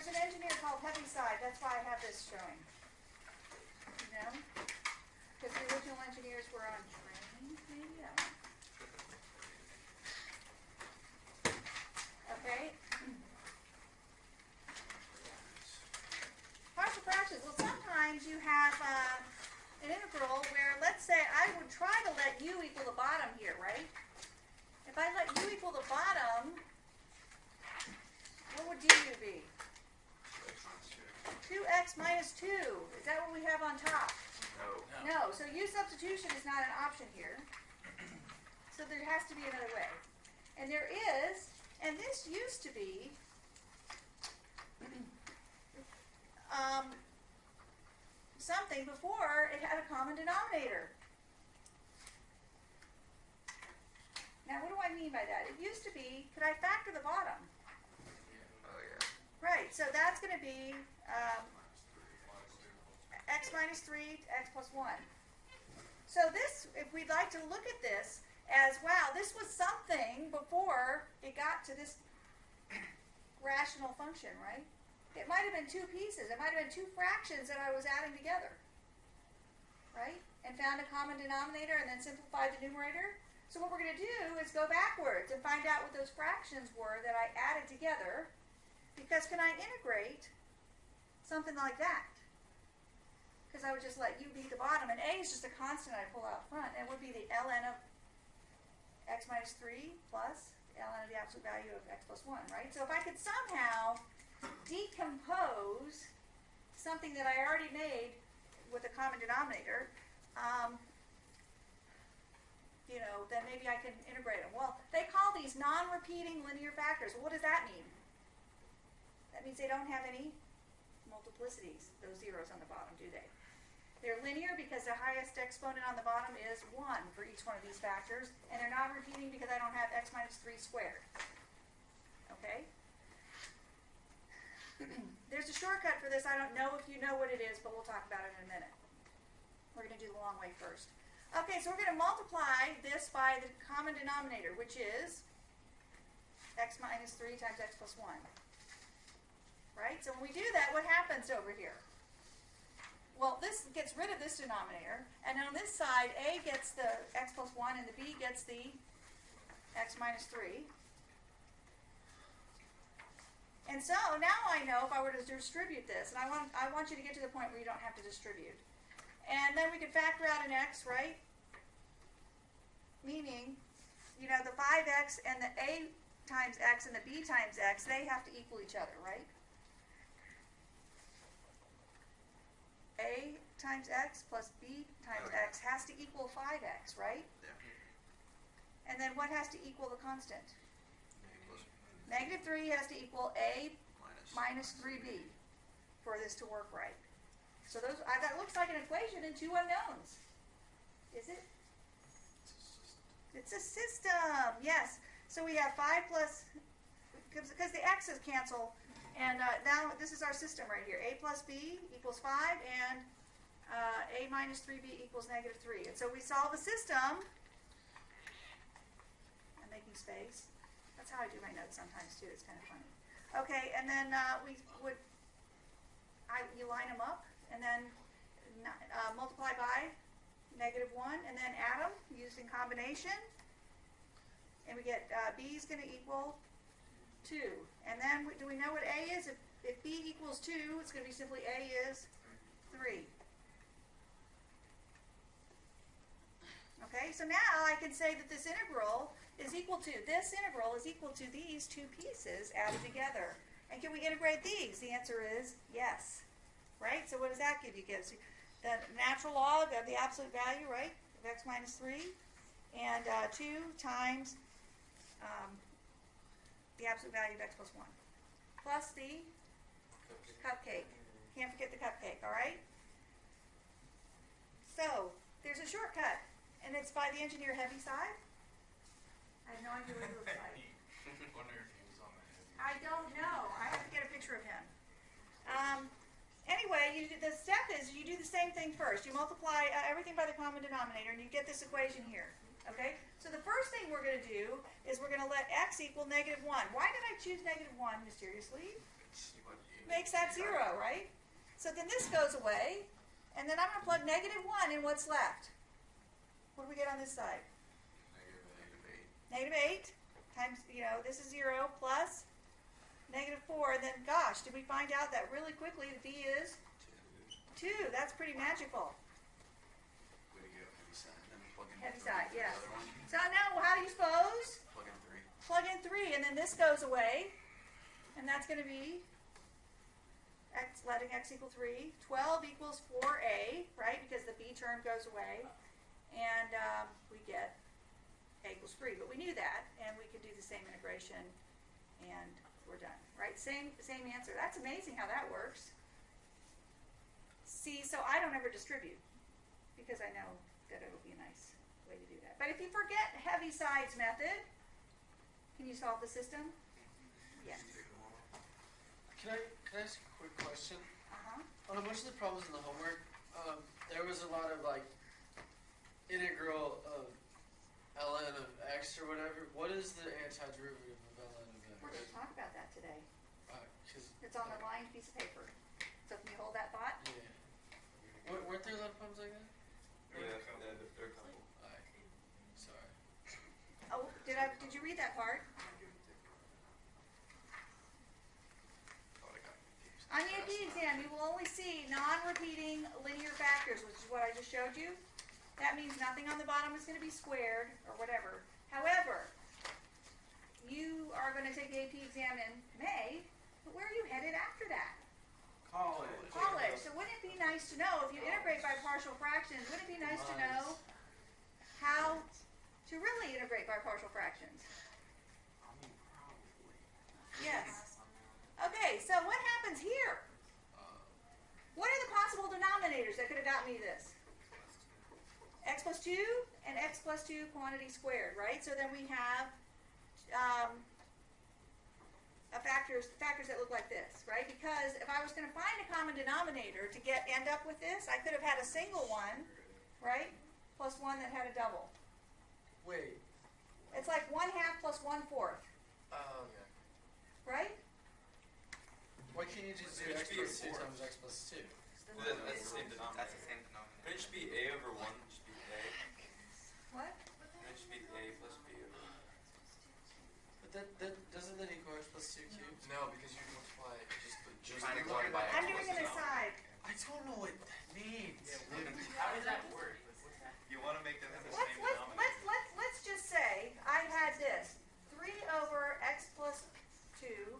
there's an engineer called Heaviside. That's why I have this showing. You know? Because the original engineers were on trains, maybe? I don't know. Okay. Partial fractions. Well, sometimes you have an integral where, let's say, I would try to let u equal the bottom here, right? If I let u equal the bottom, what would du be? 2x minus 2. Is that what we have on top? No. So u substitution is not an option here. So there has to be another way. And there is, and this used to be something before it had a common denominator. Now, what do I mean by that? It used to be, could I factor the bottom? Oh, yeah. Right, so that's going to be x minus 3 to x plus 1. So this, if we'd like to look at this as, wow, this was something before it got to this rational function, right? It might have been two pieces. It might have been two fractions that I was adding together, right? And found a common denominator and then simplified the numerator. So what we're going to do is go backwards and find out what those fractions were that I added together. Because can I integrate something like that? Because I would just let u be the bottom, and a is just a constant I pull out front, and it would be the ln of x minus 3 plus the ln of the absolute value of x plus 1, right? So if I could somehow decompose something that I already made with a common denominator, you know, then maybe I can integrate them. Well, they call these non-repeating linear factors. Well, what does that mean? That means they don't have any multiplicities, those zeros on the bottom, do they? They're linear because the highest exponent on the bottom is 1 for each one of these factors, and they're not repeating because I don't have x minus 3 squared. Okay? There's a shortcut for this. I don't know if you know what it is, but we'll talk about it in a minute. We're going to do the long way first. Okay, so we're going to multiply this by the common denominator, which is x minus 3 times x plus 1. Right? So when we do that, what happens over here? Well, this gets rid of this denominator, and on this side, a gets the x plus 1, and the b gets the x minus 3. And so now I know if I were to distribute this, and I want you to get to the point where you don't have to distribute. And then we could factor out an x, right? Meaning, you know, the 5x and the a times x and the b times x, they have to equal each other, right? A times x plus b times x has to equal 5x, right? Yeah. And then what has to equal the constant? Negative 3 has to equal a minus 3b for this to work right. So that looks like an equation in two unknowns. Is it? It's a system, yes. So we have 5 plus, because the x's cancel, and now this is our system right here. A plus b equals 5, and a minus 3b equals negative 3. And so we solve a system. I'm making space. That's how I do my notes sometimes too. It's kind of funny. Okay, and then you line them up, and then multiply by negative 1, and then add them using combination. And we get b is going to equal 2. And then do we know what a is? If b equals 2, it's going to be simply a is 3. Okay, so now I can say that this integral is equal to these two pieces added together. And can we integrate these? The answer is yes. Right? So what does that give you? Gives you the natural log of the absolute value, right, of x minus 3, and 2 times the absolute value of x plus 1, plus the cupcake. Can't forget the cupcake, all right? So there's a shortcut, and it's by the engineer Heaviside. I have no idea what he looks like. Wonder if he was on the heavy. I don't know. I have to get a picture of him. Anyway, the step is you do the same thing first. You multiply everything by the common denominator, and you get this equation here. Okay? So the first thing we're going to do is we're going to let x equal negative 1. Why did I choose negative 1 mysteriously? It's makes that 0, right? So then this goes away, and then I'm going to plug -1 in what's left. What do we get on this side? -8 times, this is 0 plus -4, and then, gosh, did we find out that really quickly the b is 2? That's pretty magical. Way to go, heavy side. Then plug in Heavy 3 side, for the yes. other one. So now, how do you suppose? Plug in 3. Plug in 3, and then this goes away, and that's going to be x, letting x equal 3. 12 equals 4a, right, because the b term goes away, and we get a equals 3. But we knew that, and we could do the same integration, and we're done, right? Same answer. That's amazing how that works. See, so I don't ever distribute, because I know that it'll be a nice way to do that. But if you forget heavy sides method, can you solve the system? Yes. Can I ask a quick question? Uh-huh. On a bunch of the problems in the homework, there was a lot of like integral of ln of x or whatever. What is the antiderivative of ln of x? We're going to talk about that today. 'Cause It's on the lined piece of paper. So can you hold that thought? Yeah. Weren't there a lot of problems like that? Yeah, they're a couple. Alright. Sorry. Oh, did you read that part? Thought I got confused. On the AP exam, you will only see non-repeating linear factors, which is what I just showed you. That means nothing on the bottom is going to be squared or whatever. However, you are going to take the AP exam in May, but where are you headed after that? College. So wouldn't it be nice to know, if you integrate by partial fractions, wouldn't it be nice to know how to really integrate by partial fractions? Yes. Okay, so what happens here? What are the possible denominators that could have got me this? X plus 2 and x plus 2 quantity squared, right? So then we have factors that look like this, right? Because if I was going to find a common denominator to end up with this, I could have had a single one, right? Plus one that had a double. Wait. It's like 1/2 plus 1/4, Oh, right? why can't you just do It x should be plus 2 4. times x plus 2? That's the same denominator. That's the same denominator. But it should be a over 1. It should be a. What? And it should be a plus b over 1. But that doesn't that equal x plus 2 cubed? No, because you multiply just Trying to multiply go by by I'm x doing plus an the aside. I don't know what that means. How does that work? You want to make them have the Let's, same let's, denominator. let's, let's just say I had this 3 over x plus 2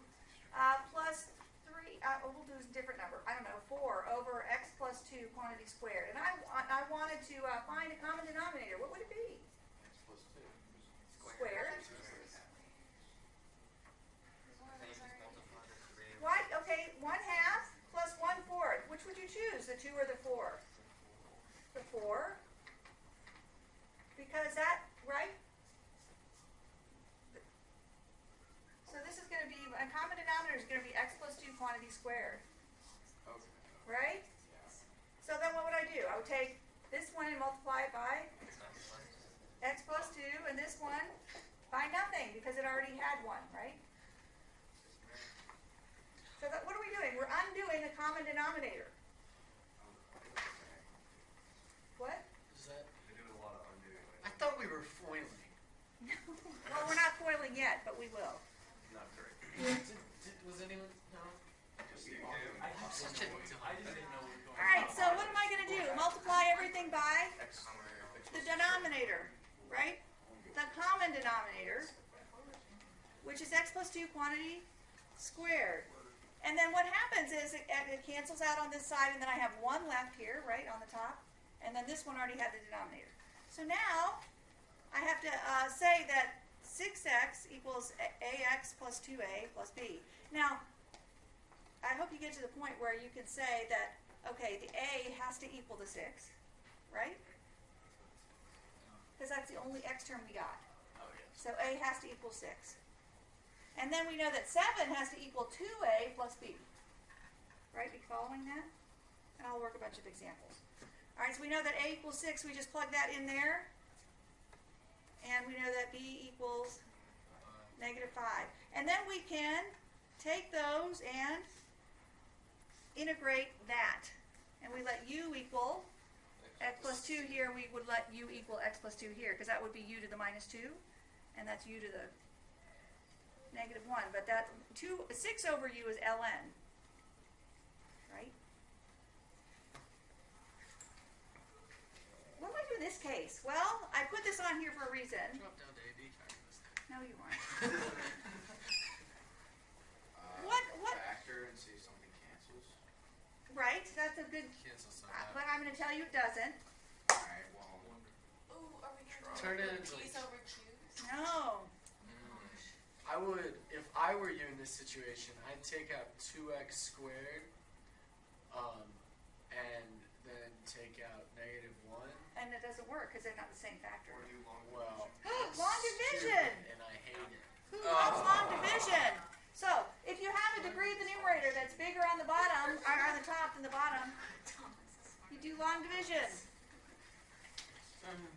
plus 3, we'll do a different number, I don't know, 4 over x plus 2 quantity squared. And I wanted to find a common denominator. What would it be? X plus 2. Squared. Then you just multiply the 3. Right, okay, 1/2 plus 1/4. Which would you choose, the 2 or the 4? The 4. Because that, right? So this is going to be, a common denominator is going to be x plus 2 quantity squared, Okay. right? So then what would I do? I would take this one and multiply it by x plus 2, and this one by nothing, because it already had one, right? So what are we doing? We're undoing the common denominator. What? Is that? They're doing a lot of undoing. I thought we were foiling. Well, we're not foiling yet, but we will. Not correct. Was anyone? No. Just you do. I'm such a All right, so what am I going to do? Multiply everything by X squared. the denominator, right? The common denominator, which is x plus 2 quantity squared. And then what happens is it cancels out on this side, and then I have one left here, right, on the top. And then this one already had the denominator. So now I have to say that 6x equals ax plus 2a plus b. Now, I hope you get to the point where you can say that, okay, the a has to equal the 6, right? Because that's the only x term we got. Oh yes. So a has to equal 6. And then we know that 7 has to equal 2a plus b. Right? You following that? And I'll work a bunch of examples. All right, so we know that a equals 6. We just plug that in there. And we know that b equals -5. And then we can take those and integrate that. And we let u equal x plus 2 here, we would let u equal x plus 2 here, because that would be u to the minus 2, and that's u to the negative 1. But that 6 over u is ln, right? What do I do in this case? Well, I put this on here for a reason. Drop down to AB calculus. No, you aren't. What? Factor and see if something cancels. Right, that's a good, Cancel some but I'm going to tell you it doesn't. Alright, well, Ooh, are we gonna Turn do it into T's over Q's? No. I would, if I were you in this situation, I'd take out 2x squared, and then take out negative 1. And it doesn't work because they're not the same factor. or do long Well, division. Long division! stupid, and I hate it. Who loves long division? So, if you have a degree of the numerator that's bigger on the bottom, or on the top than the bottom, you do long division.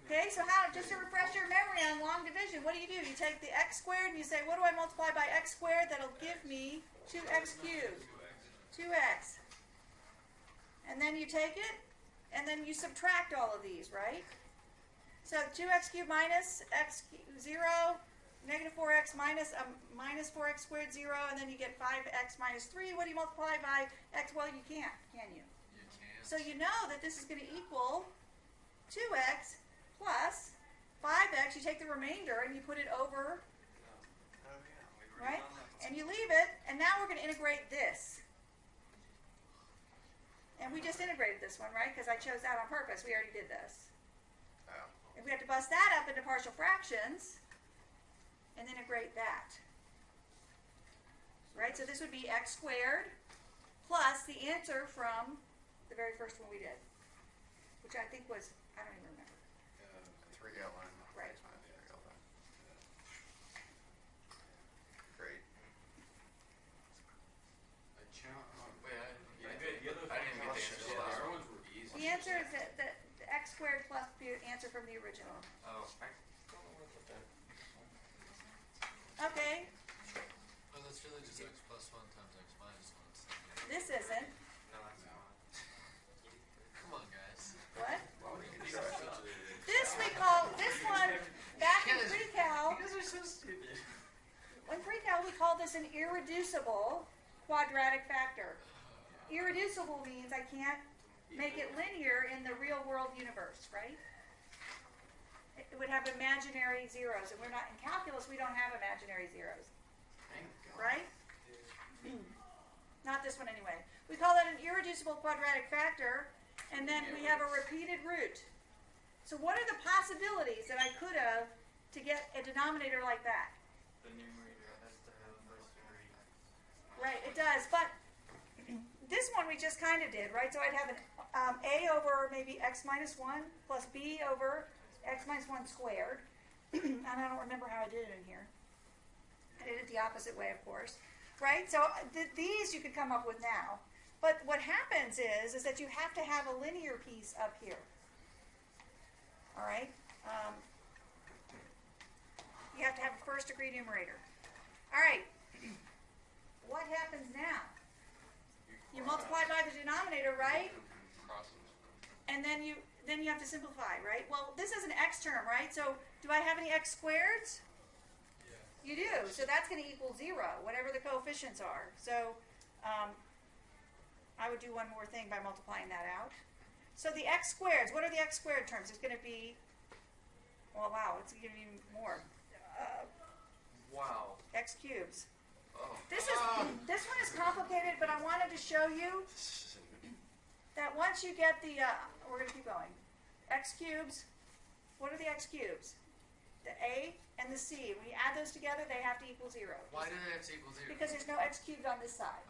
Okay, so how, just to refresh your memory on long division, what do? You take the x squared and you say, what do I multiply by x squared? That'll give me 2x cubed. 2x. And then you take it, and then you subtract all of these, right? So 2x cubed minus x 0, negative 4x minus 4x squared 0, and then you get 5x minus 3. What do you multiply by x? Well, you can't, can you? You can't. So you know that this is going to equal 2x plus 5x. You take the remainder and you put it over, Oh, yeah, we've right? already done that. And you leave it, and now we're going to integrate this. And we just integrated this one, right? Because I chose that on purpose. We already did this. Oh. If we have to bust that up into partial fractions and integrate that. Right? So this would be x squared plus the answer from the very first one we did, which I think was, I don't even remember. 3 ln. Right. 3 ln. Great. Wait, I didn't get the answer. Yeah, Yeah, our our ones were easy. The answer is the x squared plus the answer from the original. Oh, I don't know what that. Okay, Oh, that's really just x plus 1 times x minus 1. this isn't. No, that's No. not. Come on, guys. What? Well, we can try. This we call, this one, back in pre-cal, You guys are so stupid. in pre-cal we call this an irreducible quadratic factor. Irreducible means I can't make it linear in the real world universe, right? It would have imaginary zeros, and we're not, in calculus we don't have imaginary zeros, Thank God. right? Not this one anyway. We call that an irreducible quadratic factor, and then we have a repeated root. So what are the possibilities that I could have to get a denominator like that? The numerator has to have first degree. Right, it does, but this one we just kind of did, right? So I'd have an a over maybe x minus 1 plus b over x minus 1 squared. And I don't remember how I did it in here. I did it the opposite way, of course. Right? So these you could come up with now. But what happens is that you have to have a linear piece up here. All right? You have to have a first degree numerator. All right. What happens now? You multiply by the denominator, right? And then you have to simplify, right? Well, this is an x term, right? So do I have any x squareds? Yeah. You do. So that's going to equal 0, whatever the coefficients are. So I would do one more thing by multiplying that out. So the x squareds, what are the x squared terms? It's going to be, well, wow, it's going to be more. Wow. X cubes. Oh. This one is complicated, but I wanted to show you that once you get the, we're going to keep going. X cubes, what are the x cubes? The a and the c. When you add those together, they have to equal 0. Why do they have to equal 0? Because there's no x cubed on this side.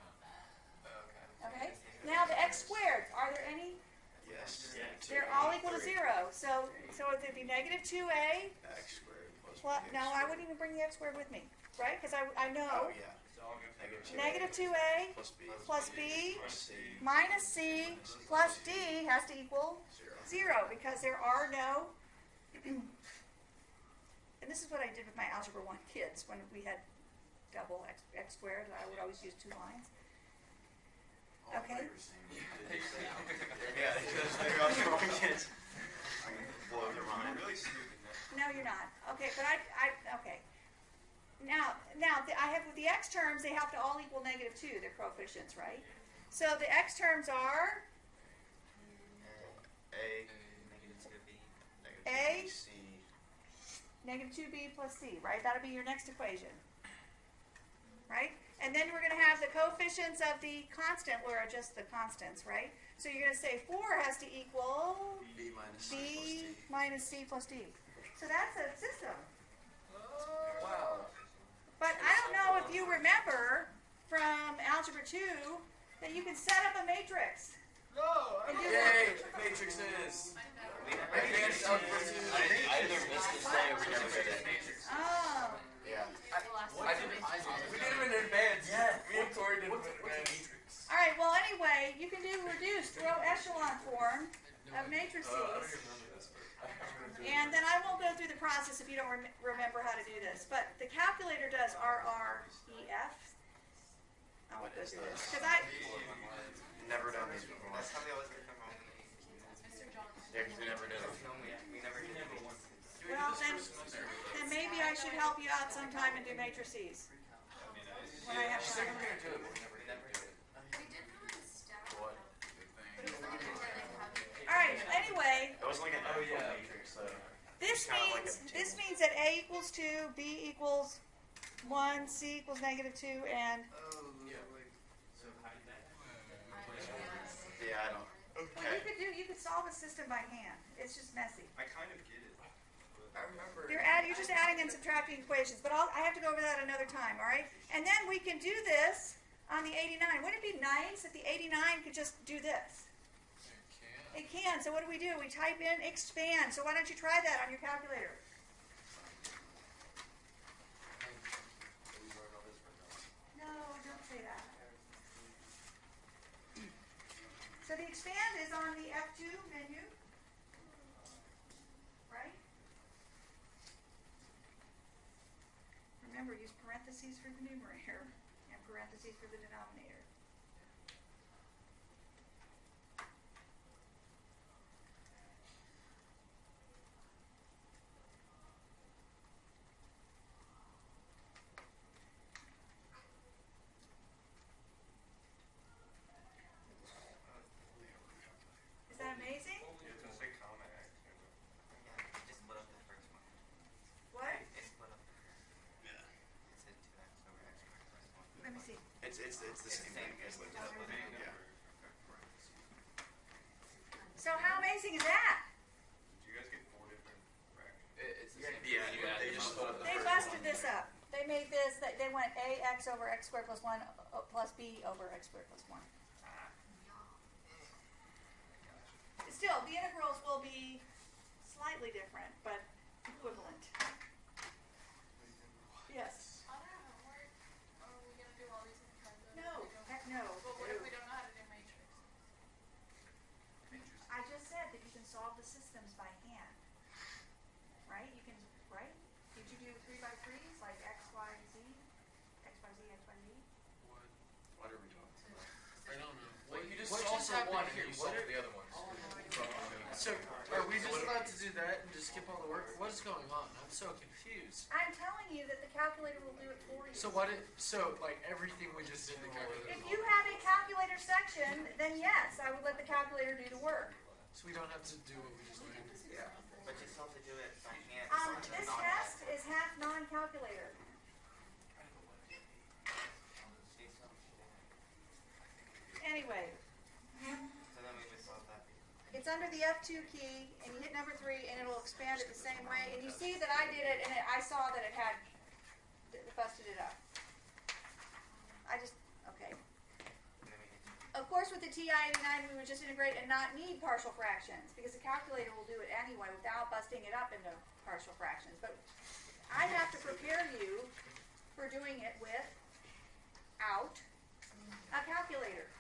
Okay. Okay? Now the x squared, are there any? Yes. They're all equal to 0. So it'd be negative 2a. X squared plus Well, bx no, I squared. wouldn't even bring the x squared with me, right? Because I Oh, know yeah. negative 2a plus b plus b plus c minus c plus d has to equal 0 because there are no, and this is what I did with my Algebra 1 kids when we had double x squared. I would always use 2 lines. All Okay. figures terms, they have to all equal -2, their coefficients, right? So the x terms are A, A, C. -2b plus c, right? That'll be your next equation, right? And then we're going to have the coefficients of the constant, where are just the constants, right? So you're going to say 4 has to equal B minus C b plus D. minus c plus d. So that's a system. Wow. But I don't know if you remember from Algebra 2 that you can set up a matrix. No! And do Yay! Matrices! Advanced algebra 2. I either missed this day or we never did it. Oh. Yeah. We did them in advance. Yeah. Me and Tori did them in advance. All right, well, anyway, you can do reduced row echelon form of matrices. And then I won't go through the process if you don't remember how to do this. But the calculator does RREF. I won't go through this. Because Never done these before. That's how they always get from home. Yeah, because we never did it. We never did it. well, then maybe I should help you out sometime and do matrices. When I have She said time. we were gonna do it. We never did it. What? All right, anyway, It was like an matrix, so. this Kinda like means that A equals 2, B equals 1, C equals -2, and Yeah, I don't. well, you could solve a system by hand. It's just messy. I kind of get it. I remember. You're just adding and subtracting equations, but I have to go over that another time, all right? And then we can do this on the 89. Wouldn't it be nice if the 89 could just do this? It can. So what do? We type in expand. So why don't you try that on your calculator? No, don't say that. So the expand is on the F2 menu, right? Remember, use parentheses for the numerator and parentheses for the denominator. Is that amazing? Just split up the first one. What? It's split up the first. Yeah. It said 2x over x squared plus 1. Let me see. It's the same thing as like that. Yeah. So how amazing is that? Did you guys get 4 different fractions? It's the same Yeah, thing. they just split up the They first busted one. this up. They made this, they went ax over x squared plus 1 plus b over x squared plus 1. Still, the integrals will be slightly different, but equivalent. Yes. No, heck no. I just said that you can solve the systems by hand. Right? You can, right? Did you do 3x3s like x, y, z? X, y, z, x, y, z? What are we talking about? I don't know. Well, you just What solve just for happened one here? and you What solve are- the other ones. So, are we just allowed to do that and just skip all the work? What is going on? I'm so confused. I'm telling you that the calculator will do it for you. So like everything we just did in the calculator. If you have a calculator section, then yes, I would let the calculator do the work. So we don't have to do what we just learned. Yeah. But you still have to do it by hand. This test is half non-calculator. Anyway, So then we would solve that. it's under the F2 key, and you hit number 3, and it'll expand it the same way. And you see that I did it, and I saw that it had busted it up. Okay. And then we get Of course, with the TI-89, we would just integrate and not need partial fractions, because the calculator will do it anyway without busting it up into partial fractions. But I have to prepare you for doing it without a calculator.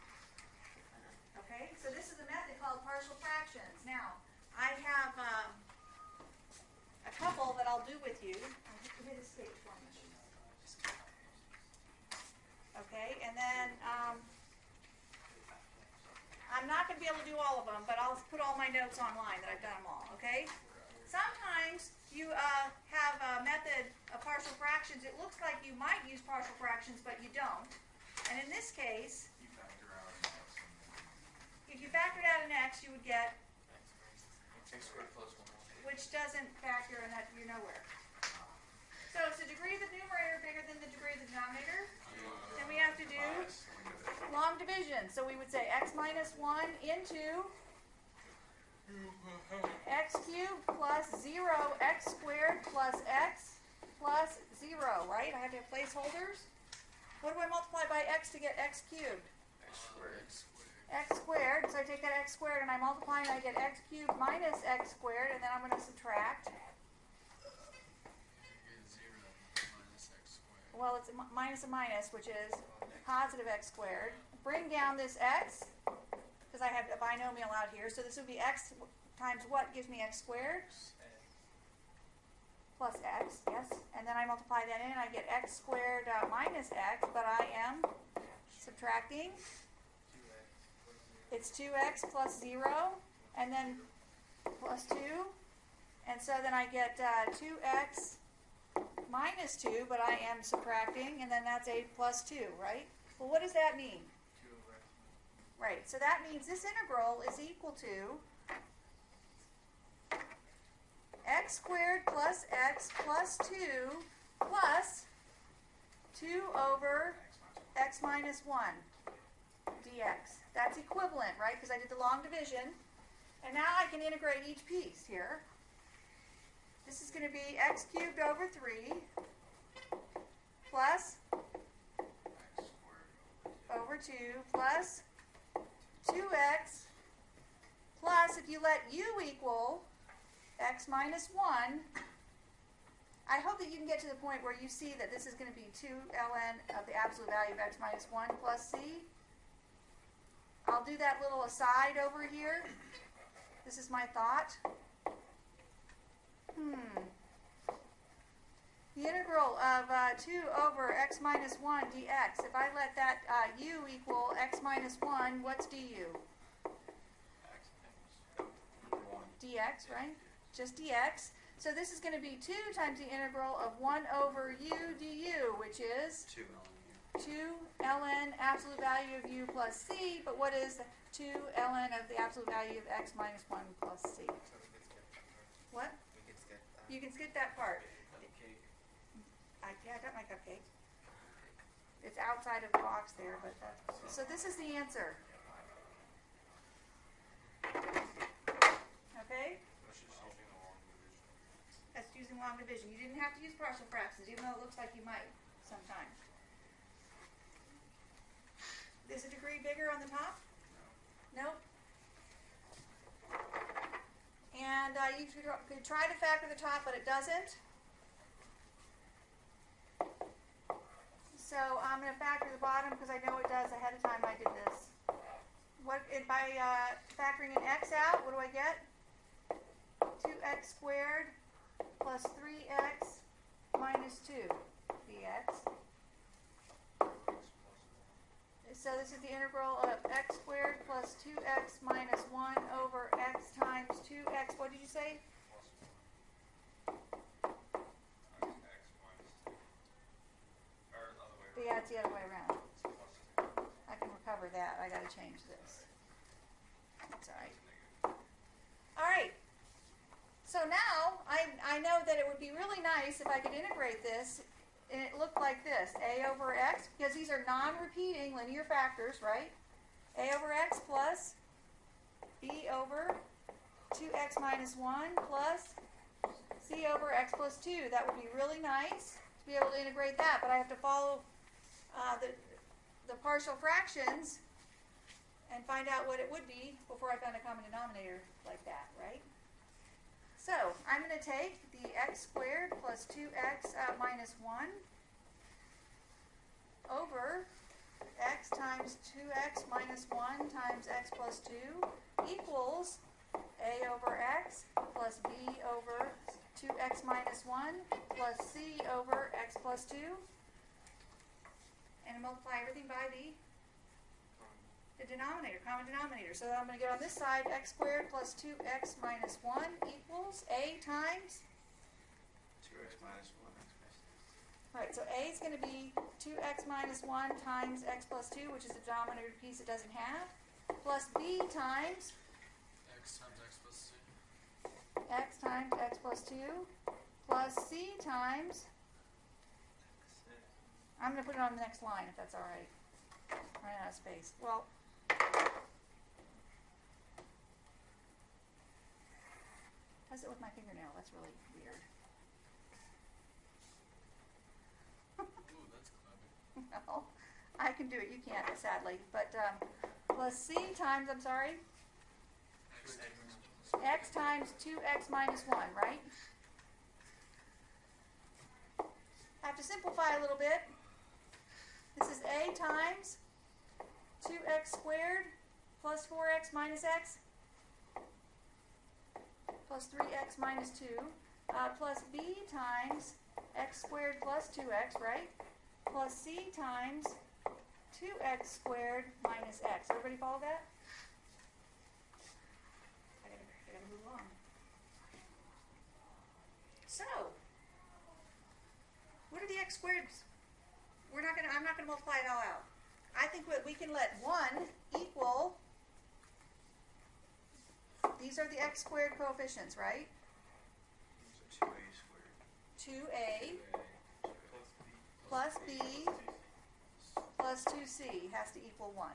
Okay, so this is a method called partial fractions. Now, I have a couple that I'll do with you. Give me this page for me. Okay, and then I'm not going to be able to do all of them, but I'll put all my notes online that I've done them all, okay? Sometimes you have a method of partial fractions, it looks like you might use partial fractions, but you don't. And in this case, You factor out an x and if you factored out an x, you would get, X squared plus 1. which doesn't factor in that, you're nowhere. So is the degree of the numerator bigger than the degree of the denominator? Then we have to do long division. So we would say x minus 1 into x cubed plus 0, x squared plus x plus 0, right? I have to have placeholders. What do I multiply by x to get x cubed? X squared. X squared. So I take that x squared and I multiply and I get x cubed minus x squared, and then I'm going to subtract. You get 0 minus x squared. Well, it's minus a minus, which is positive x squared. Bring down this x, because I have a binomial out here. So this would be x times what gives me x squared? Plus x, yes. And then I multiply that in, and I get x squared minus x, but I am subtracting. It's 2x plus 0, and then plus 2. And so then I get 2x minus 2, but I am subtracting, and then that's a plus 2, right? Well, what does that mean? Right, so that means this integral is equal to x squared plus x plus 2 plus 2 over x minus 1 dx. That's equivalent, right? Because I did the long division. And now I can integrate each piece here. This is going to be x cubed over 3 plus over 2 plus 2x plus, if you let u equal x minus 1, I hope that you can get to the point where you see that this is going to be 2 ln of the absolute value of x minus 1 plus c. I'll do that little aside over here. This is my thought. The integral of 2 over x minus 1 dx, if I let that u equal x minus 1, what's du? Dx, right? Just dx. So this is going to be 2 times the integral of 1 over u du, which is 2 ln absolute value of u plus c, but what is 2 ln of the absolute value of x minus 1 plus c? What? You can skip that part. Yeah, I got my cupcake. It's outside of the box there, but so this is the answer. Okay? That's using long division. You didn't have to use partial fractions, even though it looks like you might sometimes. Is a degree bigger on the top? Nope. And you could try to factor the top, but it doesn't. So I'm going to factor the bottom because I know it does. Ahead of time I did this. By factoring an x out, what do I get? 2x squared plus 3x minus 2 dx. So this is the integral of x squared plus 2x minus 1 over x times 2x. What did you say? Yeah, it's the other way around. I can recover that. I got to change this. That's all right. All right. So now I know that it would be really nice if I could integrate this and it looked like this. A over x, because these are non-repeating linear factors, right? A over x plus b over 2x minus 1 plus c over x plus 2. That would be really nice to be able to integrate that, but I have to follow the partial fractions and find out what it would be before I found a common denominator like that, right? So I'm going to take the x squared plus 2x minus 1 over x times 2x minus 1 times x plus 2 equals a over x plus b over 2x minus 1 plus c over x plus 2. And multiply everything by the denominator, common denominator. So I'm going to get on this side, x squared plus 2x minus 1 equals a times minus 1 expressed. Right, so A is going to be 2x minus 1 times x plus 2, which is the denominator piece it doesn't have, plus B times X times X plus 2, plus C times, I'm going to put it on the next line if that's all right. Running out of space. Well, does it with my fingernail? That's really weird. 2. Ooh, that's clever. No, I can do it. You can't, sadly. But plus C times, I'm sorry, x times 2x minus 1, right? I have to simplify a little bit. This is A times 2x squared plus 4x minus x plus 3x minus 2 plus B times x squared plus 2x, right? Plus C times 2x squared minus x. Everybody follow that? I gotta move on. So, what are the x squareds? I'm not gonna multiply it all out. I think we can let 1 equal, these are the x squared coefficients, right? So 2a squared. 2a plus b plus 2c has to equal 1.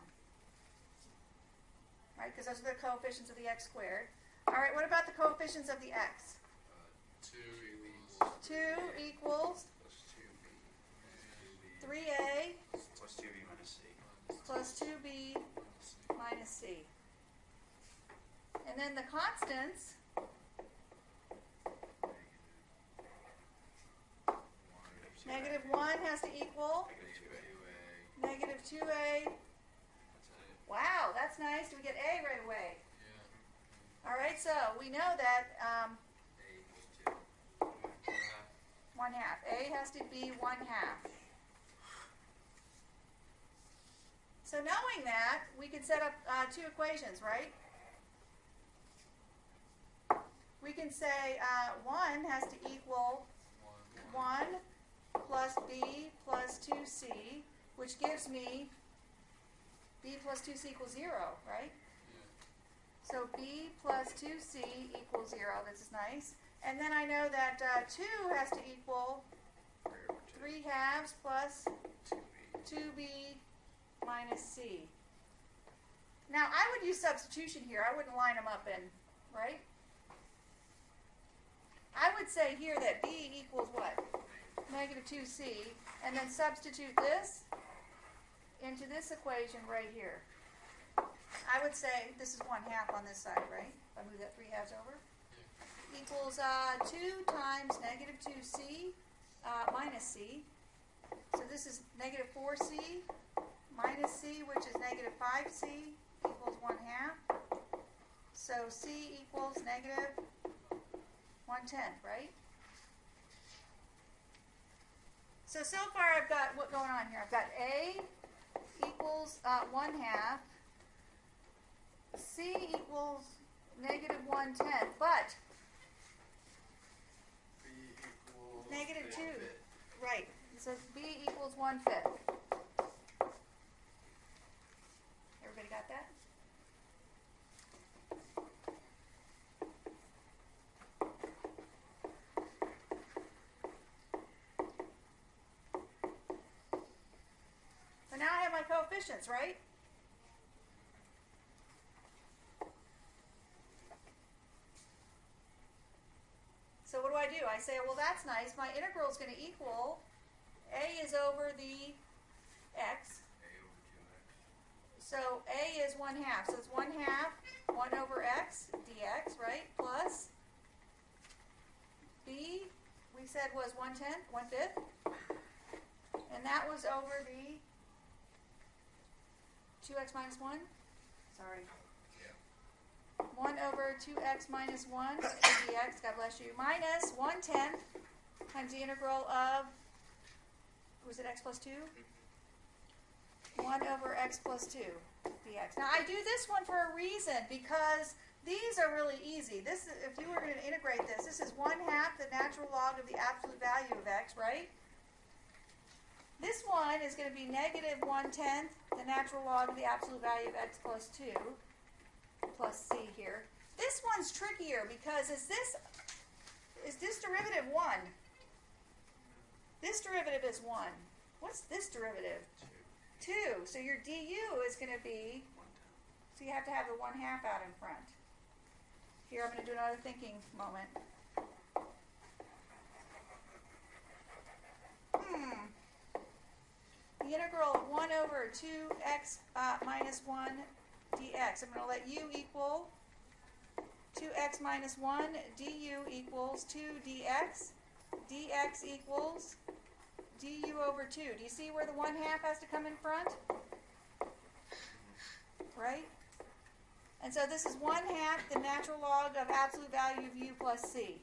Right, because those are the coefficients of the x squared. All right, what about the coefficients of the x? 2 equals Plus 2b. 3a Plus 2b minus c. plus 2b minus c. And then the constants, negative 1 has to equal negative 2a. Wow, that's nice. Do we get a right away? Yeah. All right, so we know that 1 half. A has to be 1 half. So knowing that, we can set up 2 equations, right? We can say 1 has to equal 1 plus b plus 2c, which gives me b plus 2c equals 0, right? So b plus 2c equals 0. This is nice. And then I know that 2 has to equal 3 halves plus 2b minus c. Now, I would use substitution here. I wouldn't line them up in, right? I would say here that b equals what? Negative 2c. And then substitute this into this equation right here. I would say this is 1 half on this side, right? If I move that 3 halves over. Equals 2 times negative 2c minus c. So this is negative 4c minus c, which is negative 5c, equals 1 half. So c equals negative 1/10, right? So far I've got what going on here. I've got a equals 1 half, c equals negative 1/10, but B equals negative 2. fifth. Right. It says b equals 1/5. Everybody got that? So now I have my coefficients, right? So what do? I say, well, that's nice. My integral is going to equal a is over the x. So a is 1 half. So it's 1 half 1 over x dx, right? Plus b, we said was 1/10, 1/5. And that was over the 2x minus 1. Sorry. 1 over 2x minus 1 dx, God bless you, minus 1/10 times the integral of, was it x plus 2? 1 over x plus 2 dx. Now I do this one for a reason, because these are really easy. This, if you were going to integrate this, this is 1/2 the natural log of the absolute value of x, right? This one is going to be negative 1/10 the natural log of the absolute value of x plus 2 plus c here. This one's trickier because is this derivative 1? This derivative is 1. What's this derivative? 2. So your du is going to be, so you have to have the 1/2 out in front. Here, I'm going to do another thinking moment. The integral of 1 over 2x minus 1 dx. I'm going to let u equal 2x minus 1, du equals 2 dx. dx equals du over 2. Do you see where the 1/2 has to come in front? Right? And so this is 1/2 the natural log of absolute value of u plus c.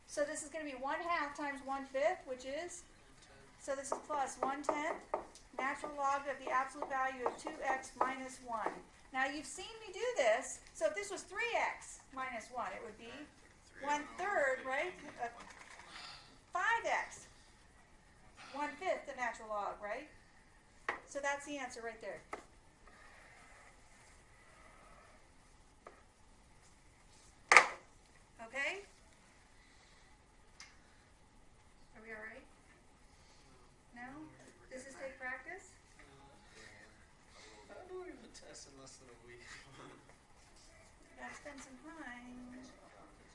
So this is going to be 1/2 times 1/5, which is, so this is plus 1/10 natural log of the absolute value of 2x minus 1. Now you've seen me do this, so if this was 3x minus 1, it would be 1/3, right? 5x. 1/5 the natural log, right? So that's the answer right there. Okay? Are we all right? No? Does this take practice? I don't even test in less than a week. Gotta spend some time.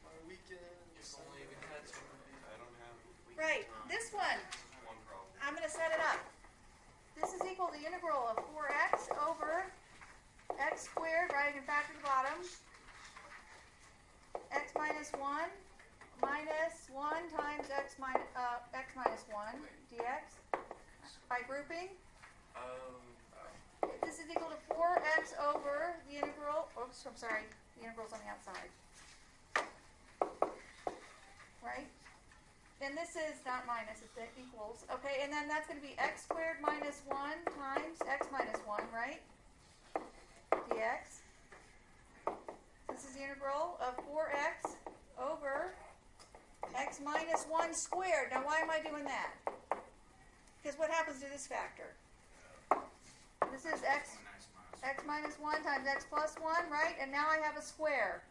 My weekend. If only we had some. I don't have. Right, this one, One problem. I'm going to set it up. This is equal to the integral of 4x over x squared, right? I can factor the bottom. X minus 1 minus 1 times x minus 1 dx by grouping. This is equal to 4x over the integral, oops, I'm sorry, the integral's on the outside. Right? And this is not minus, it's equals. Okay, and then that's going to be x squared minus 1 times x minus 1, right? dx. This is the integral of 4x over x minus 1 squared. Now, why am I doing that? Because what happens to this factor? This is x minus 1 times x plus 1, right? And now I have a square.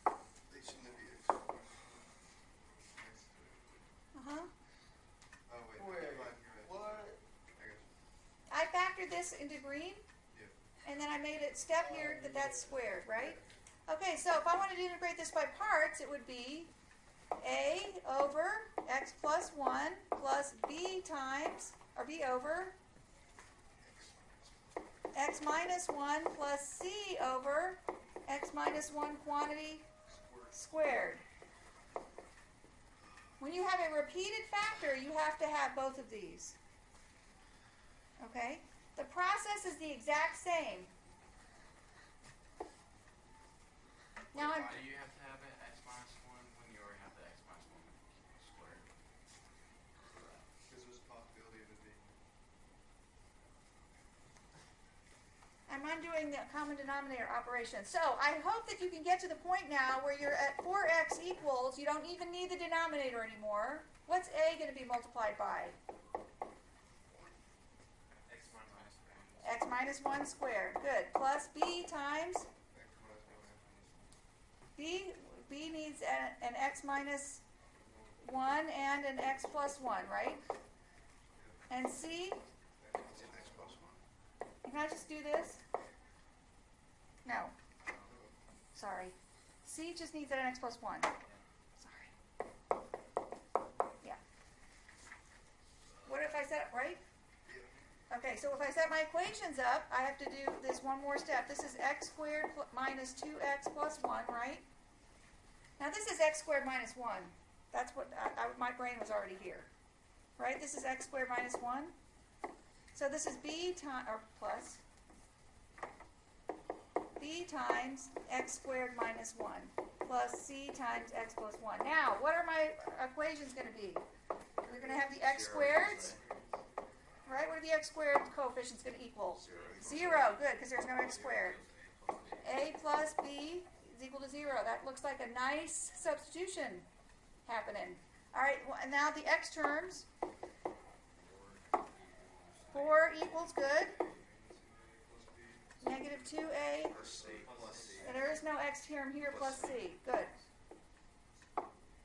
They shouldn't be x. Uh-huh. Oh, wait. Wait, You're right. what? I factored this into green, and then I made it step here that that's squared, right? Okay, so if I wanted to integrate this by parts, it would be a over x plus 1 plus b times, or b over x minus 1 plus c over x minus 1 quantity squared. When you have a repeated factor, you have to have both of these. Okay? The process is the exact same. Now Why do you have to have it x minus 1 when you already have the x minus 1 squared? Because there's a possibility of it being. I'm undoing the common denominator operation. So I hope that you can get to the point now where you're at 4x equals, you don't even need the denominator anymore. What's a going to be multiplied by? X minus 1 squared. Good. Plus b times, b needs an x minus 1 and an x plus 1, right? And c, can I just do this? No. Sorry. C just needs an x plus 1. Sorry. Yeah. What if I set it right? Okay, so if I set my equations up, I have to do this one more step. This is x squared minus 2x plus 1, right? Now this is x squared minus 1. That's what, my brain was already here. Right? This is x squared minus 1. So this is b times, or plus, b times x squared minus 1 plus c times x plus 1. Now, what are my equations going to be? We're going to have the x squareds. Right? What are the x squared coefficients going to equal? 0. Good, because there's no x squared. A plus B is equal to 0. That looks like a nice substitution happening. All right, well, and now the x terms. 4 equals good. Negative 2a. Or C plus C. And there is no x term here plus c. Good.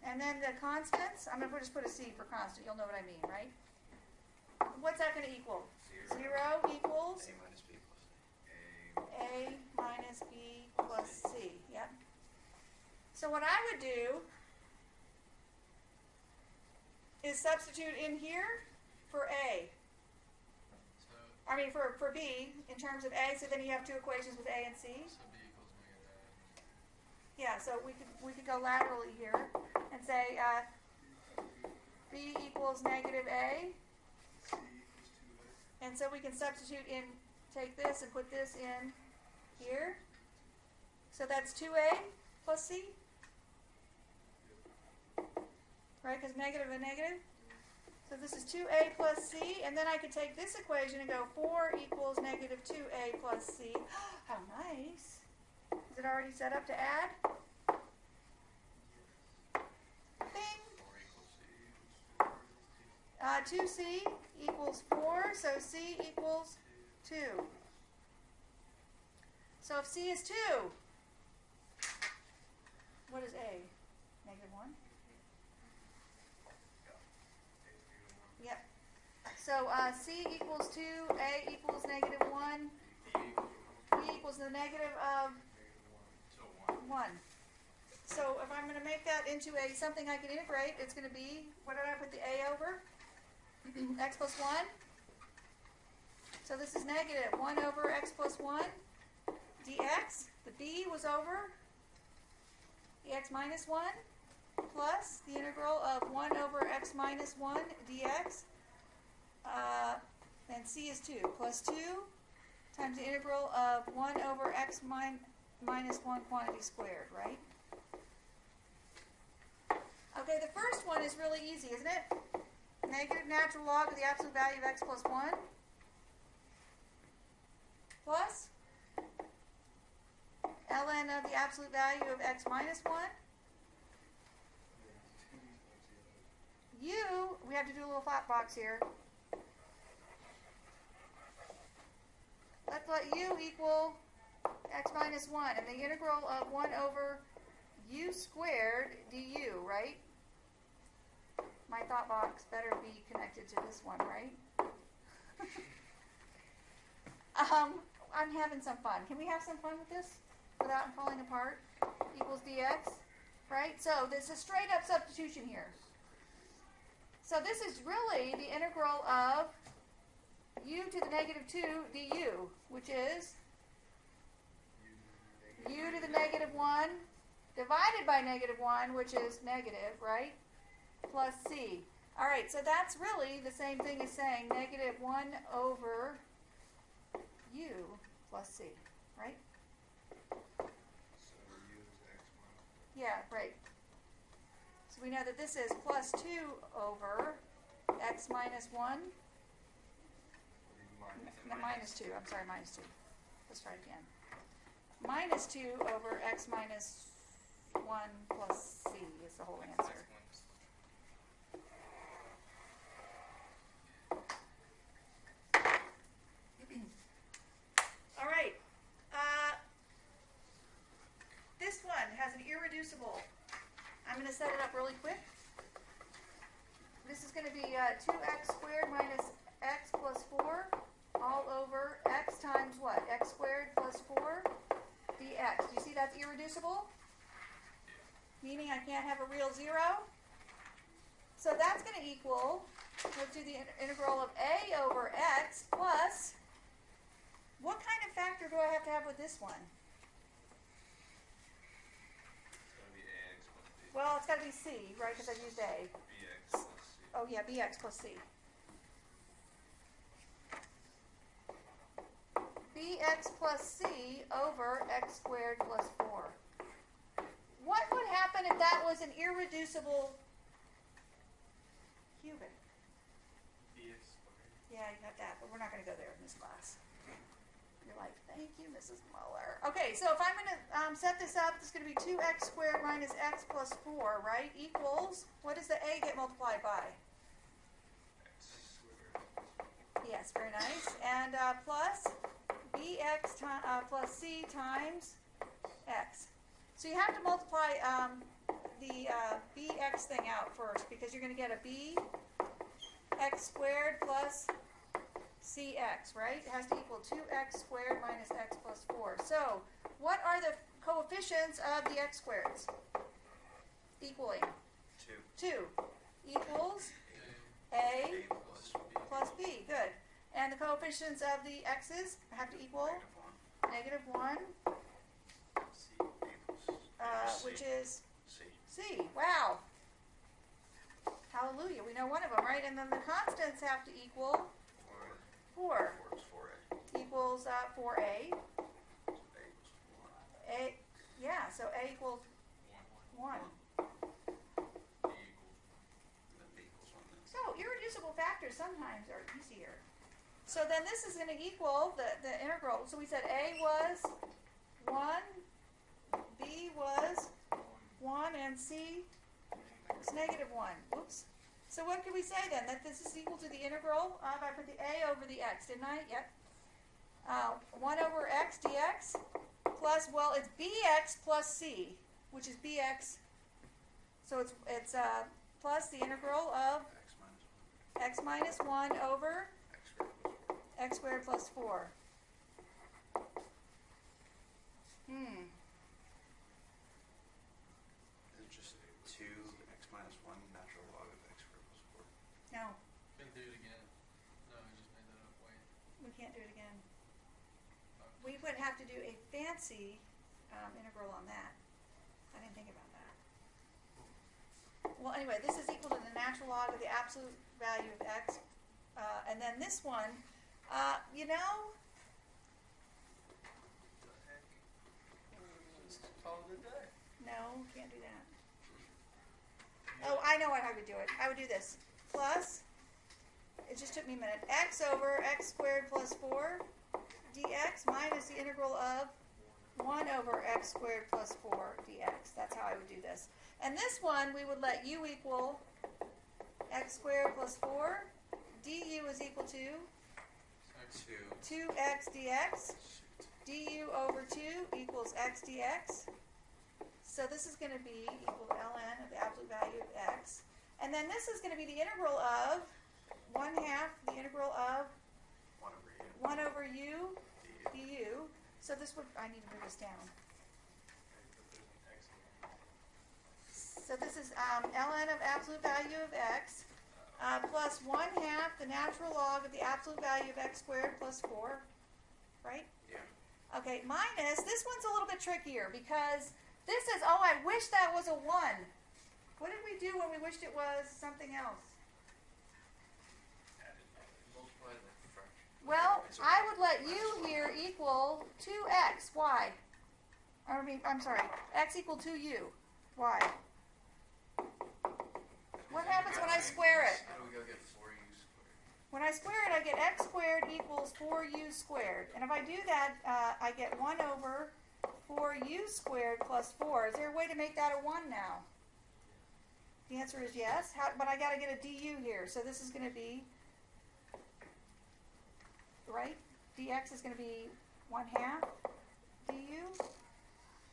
And then the constants, I'm going to just put a c for constant. You'll know what I mean, right? What's that going to equal? 0 equals A minus B plus C. a minus b plus c. Yep. So what I would do is substitute in here for a. So, I mean for b in terms of a. So then you have two equations with a and c. so B equals negative Yeah. So we could go laterally here and say b equals negative a. C equals 2A. And so we can substitute in, take this and put this in here. So that's 2a plus c. Right, because negative and negative. So this is 2a plus c. And then I could take this equation and go 4 equals negative 2a plus c. How nice. Is it already set up to add? Bing. 2c equals 4, so c equals 2. So if c is 2, what is a? Negative 1? Yep. So c equals 2, a equals negative 1, b equals the negative of 1. So if I'm going to make that into a something I can integrate, it's going to be, what did I put the a over? X plus 1. So this is negative 1 over x plus 1 dx. The b was over the x minus 1 plus the integral of 1 over x minus 1 dx. And c is 2 plus 2 times the integral of 1 over x minus 1 quantity squared, right? Okay, the first one is really easy, isn't it? Negative natural log of the absolute value of x plus 1 plus ln of the absolute value of x minus 1. We have to do a little thought box here. Let's let u equal x minus 1, and the integral of 1 over u squared du, right? My thought box better be connected to this one, right? I'm having some fun. Can we have some fun with this without it falling apart? Equals dx, right? So there's a straight up substitution here. So this is really the integral of u to the negative 2 du, which is u to the negative 1 divided by negative 1, which is negative, right? Plus c. All right, so that's really the same thing as saying negative 1 over u plus c, right? So U is X minus. Yeah, right. So we know that this is plus 2 over x minus 1. Minus 2. I'm sorry, minus 2. Let's try it again. Minus 2 over x minus 1 plus c is the whole answer. All right. This one has an irreducible. I'm going to set it up really quick. This is going to be 2x squared minus x plus 4 all over x times what? X squared plus 4 dx. Do you see that's irreducible? Meaning I can't have a real 0. So that's going to equal, let's do the integral of a over x plus, what kind of factor do I have to have with this one? It's going to be AX plus B. Well, it's got to be c, right, because I've used a. BX plus C. Oh yeah, bx plus c. Bx plus c over x squared plus 4. What would happen if that was an irreducible cubic? BX squared. Yeah, you got that, but we're not going to go there in this class. You're like, thank you, Mrs. Muller. Okay. Okay, so if I'm going to set this up, it's going to be 2x squared minus x plus 4, right? Equals, what does the a get multiplied by? X squared. Yes, very nice. And plus bx plus c times x. So you have to multiply the bx thing out first, because you're going to get a b x squared plus cx, right? It has to equal 2x squared minus x plus 4. So what are the coefficients of the x squareds? Equaling. 2. 2 equals a A plus B. plus b. Good. And the coefficients of the x's have to equal Negative 1. -1, C equals C. which is C. c. Wow. Hallelujah. We know one of them, right? And then the constants have to equal 4 4 is 4A. equals 4a. So A equals 1. A, yeah, so a equals 1. B equals, and then B equals 1 then. So irreducible factors sometimes are easier. So then this is going to equal the integral. So we said a was 1, b was 1, and c was -1. Oops. So what could we say then? That this is equal to the integral of, I put the a over the x, didn't I? Yep. 1 over x dx plus, well, it's bx plus c, which is bx. So it's plus the integral of X minus 1. x minus 1 over X squared plus 4. x squared plus 4. It's just 2x minus 1 natural log of x squared plus 4. No, Can do it again. No, I just made that up. Wait. we can't do it again. We would have to do a fancy integral on that. I didn't think about that. Well, anyway, this is equal to the natural log of the absolute value of x. And then this one, you know, The heck? Just call it a day. no, can't do that. Oh, I know how I would do it. I would do this. Plus, it just took me a minute, x over x squared plus 4 dx minus the integral of 1 over x squared plus 4 dx. That's how I would do this. And this one, we would let u equal x squared plus 4. du is equal to 2x dx. du over 2 equals x dx. So this is going to be equal to ln of the absolute value of x. And then this is going to be the integral of 1/2 the integral of 1 over 1 over u. u Du. du. So this would, I need to move this down. So this is ln of absolute value of x plus 1/2 the natural log of the absolute value of x squared plus 4, right? Yeah. Okay, minus, this one's a little bit trickier because this says, oh, I wish that was a 1. What did we do when we wished it was something else? Multiply the fraction. Well, I would let u here equal 2x. Why? I'm sorry, x equal 2u. Why? What happens when I square it? How do we go get 4u squared? When I square it, I get x squared equals 4u squared. And if I do that, I get 1 over 4u squared plus 4. Is there a way to make that a 1 now? The answer is yes, but I got to get a du here. So this is going to be, right? dx is going to be 1/2 du.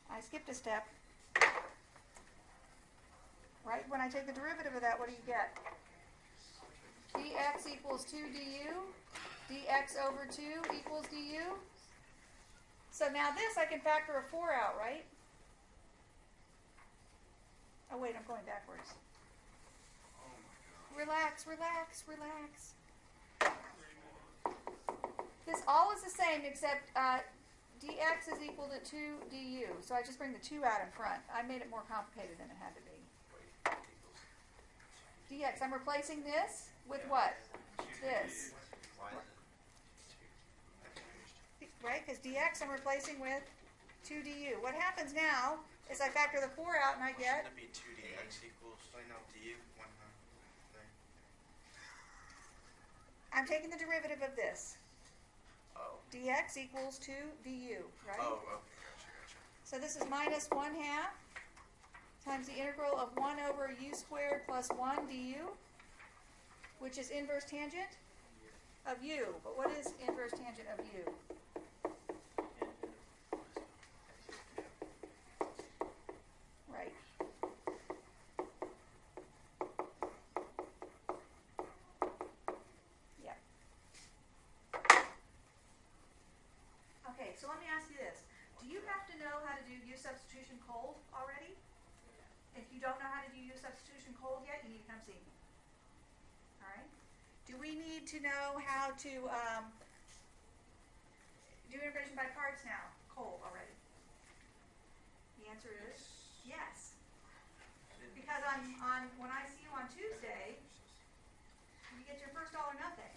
I skipped a step. Right? When I take the derivative of that, what do you get? dx equals 2 du. dx over 2 equals du. So now this, I can factor a 4 out, right? Oh, wait, I'm going backwards. Oh my god. Relax, relax, relax. This all is the same except dx is equal to 2 du. So I just bring the 2 out in front. I made it more complicated than it had to be. Wait, equals dx, I'm replacing this with what? This. Why is it 2? Right? Because dx I'm replacing with 2 du. What happens now is I factor the 4 out and I get... Shouldn't it be 2 dx equals du? 1/2. I'm taking the derivative of this. Oh. dx equals 2 du, right? Oh, okay, gotcha. So this is minus 1/2 times the integral of 1 over u squared plus 1 du, which is inverse tangent of u. But what is inverse tangent of u? Right. Yep. Okay, so let me ask you this. Do you have to know how to do u substitution cold already? If you don't know how to do u substitution cold yet, you need to come see me. All right? Do we need to know how to do integration by parts now, cold already? The answer is yes. Because on when I see you on Tuesday, you get your first all or nothing,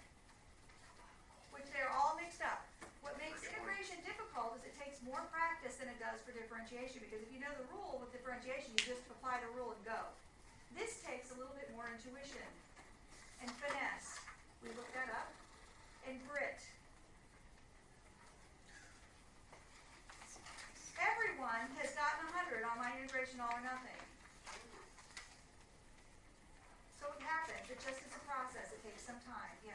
which they're all mixed up. What makes integration difficult is it takes more practice than it does for differentiation, because if you know the rule with differentiation, you just apply the rule and go. This takes a little bit more intuition and finesse. We looked that up. And grit. Everyone has gotten 100 on my integration all or nothing. So it happens. It just is a process. It takes some time. Yes.